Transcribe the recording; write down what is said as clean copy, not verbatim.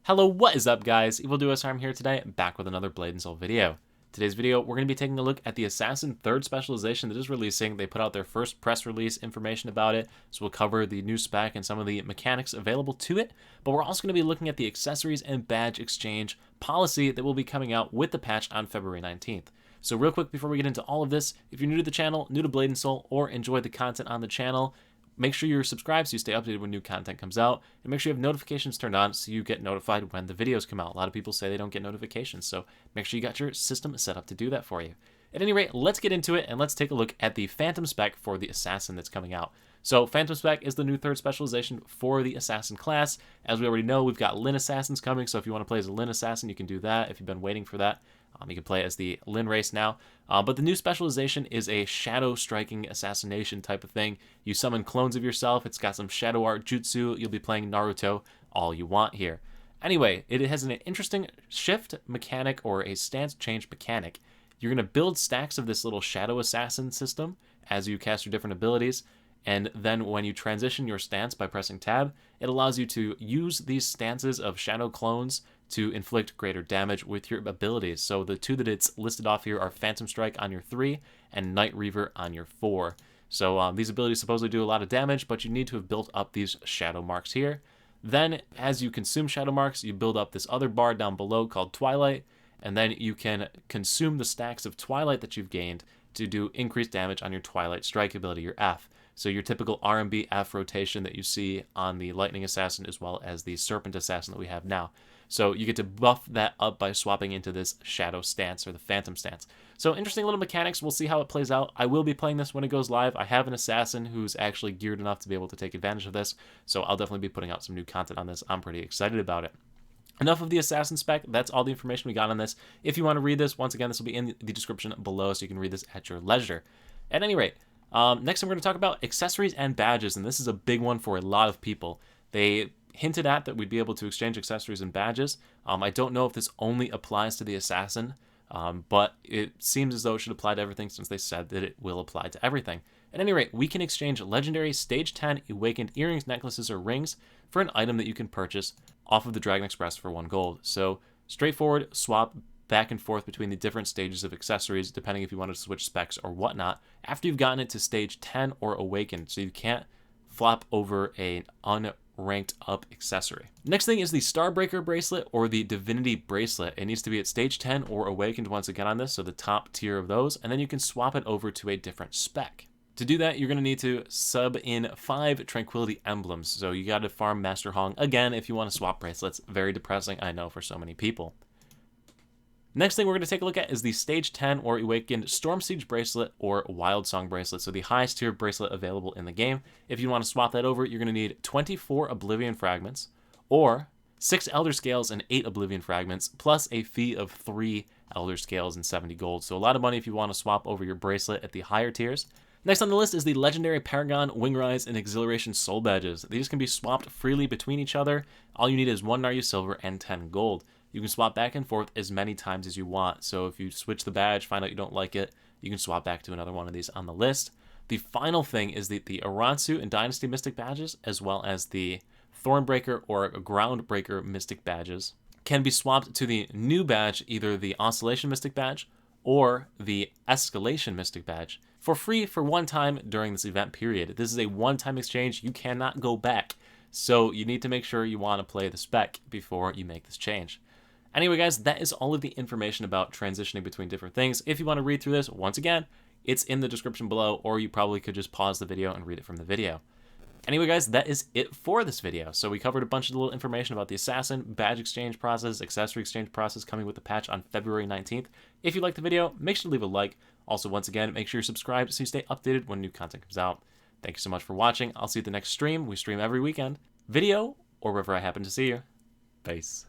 Hello, what is up guys? I'm here today, back with another Blade and Soul video. Today's video, we're going to be taking a look at the Assassin 3rd specialization that is releasing. They put out their first press release information about it, so we'll cover the new spec and some of the mechanics available to it, but we're also going to be looking at the accessories and badge exchange policy that will be coming out with the patch on February 19th. So real quick before we get into all of this, if you're new to the channel, new to Blade and Soul, or enjoy the content on the channel, make sure you're subscribed so you stay updated when new content comes out, and make sure you have notifications turned on so you get notified when the videos come out. A lot of people say they don't get notifications, so make sure you got your system set up to do that for you. At any rate, let's get into it and let's take a look at the Phantom spec for the Assassin that's coming out. So Phantom spec is the new 3rd specialization for the Assassin class. As we already know, we've got Lin Assassins coming, so if you want to play as a Lin Assassin, you can do that if you've been waiting for that. You can play as the Lin race now, but the new specialization is a shadow striking assassination type of thing. You summon clones of yourself, it's got some shadow art jutsu, you'll be playing Naruto, all you want here. Anyway, it has an interesting shift mechanic or a stance change mechanic. You're going to build stacks of this little shadow assassin system as you cast your different abilities, and then when you transition your stance by pressing tab, it allows you to use these stances of shadow clones to inflict greater damage with your abilities. So the two that it's listed off here are Phantom Strike on your 3 and Night Reaver on your 4. So these abilities supposedly do a lot of damage, but you need to have built up these shadow marks here. Then as you consume shadow marks, you build up this other bar down below called Twilight, and then you can consume the stacks of Twilight that you've gained to do increased damage on your Twilight Strike ability, your F. So your typical R&B F rotation that you see on the Lightning Assassin as well as the Serpent Assassin that we have now. So you get to buff that up by swapping into this Shadow stance or the Phantom stance. So interesting little mechanics. We'll see how it plays out. I will be playing this when it goes live. I have an Assassin who's actually geared enough to be able to take advantage of this. So I'll definitely be putting out some new content on this. I'm pretty excited about it. Enough of the Assassin spec. That's all the information we got on this. If you want to read this, once again, this will be in the description below so you can read this at your leisure. At any rate, next I'm going to talk about accessories and badges, and this is a big one for a lot of people. They hinted at that we'd be able to exchange accessories and badges. I don't know if this only applies to the Assassin, but it seems as though it should apply to everything since they said that it will apply to everything. At any rate, we can exchange legendary Stage 10 Awakened earrings, necklaces, or rings for an item that you can purchase off of the Dragon Express for 1 gold. So straightforward swap back and forth between the different stages of accessories, depending if you want to switch specs or whatnot, after you've gotten it to Stage 10 or Awakened, so you can't flop over an unranked up accessory. Next thing is the Starbreaker Bracelet or the Divinity Bracelet. It needs to be at Stage 10 or Awakened once again on this, so the top tier of those, and then you can swap it over to a different spec. To do that, you're going to need to sub in 5 Tranquility Emblems, so you got to farm Master Hong again if you want to swap bracelets. Very depressing, I know, for so many people. Next thing we're going to take a look at is the Stage 10 or Awakened Storm Siege Bracelet or Wild Song Bracelet, so the highest tier bracelet available in the game. If you want to swap that over, you're going to need 24 Oblivion Fragments, or 6 Elder Scales and 8 Oblivion Fragments, plus a fee of 3 Elder Scales and 70 gold. So a lot of money if you want to swap over your bracelet at the higher tiers. Next on the list is the legendary Paragon, Wingrise, and Exhilaration Soul Badges. These can be swapped freely between each other. All you need is 1 Naryu Silver and 10 gold. You can swap back and forth as many times as you want. So if you switch the badge, find out you don't like it, you can swap back to another one of these on the list. The final thing is the Aransu and Dynasty Mystic badges, as well as the Thornbreaker or Groundbreaker Mystic badges, can be swapped to the new badge, either the Oscillation Mystic badge or the Escalation Mystic badge, for free for 1 time during this event period. This is a one-time exchange. You cannot go back. So you need to make sure you want to play the spec before you make this change. Anyway, guys, that is all of the information about transitioning between different things. If you want to read through this, once again, it's in the description below, or you probably could just pause the video and read it from the video. Anyway, guys, that is it for this video. So we covered a bunch of little information about the Assassin, badge exchange process, accessory exchange process coming with the patch on February 19th. If you liked the video, make sure to leave a like. Also, once again, make sure you're subscribed so you stay updated when new content comes out. Thank you so much for watching. I'll see you at the next stream. We stream every weekend. Video, or wherever I happen to see you. Peace.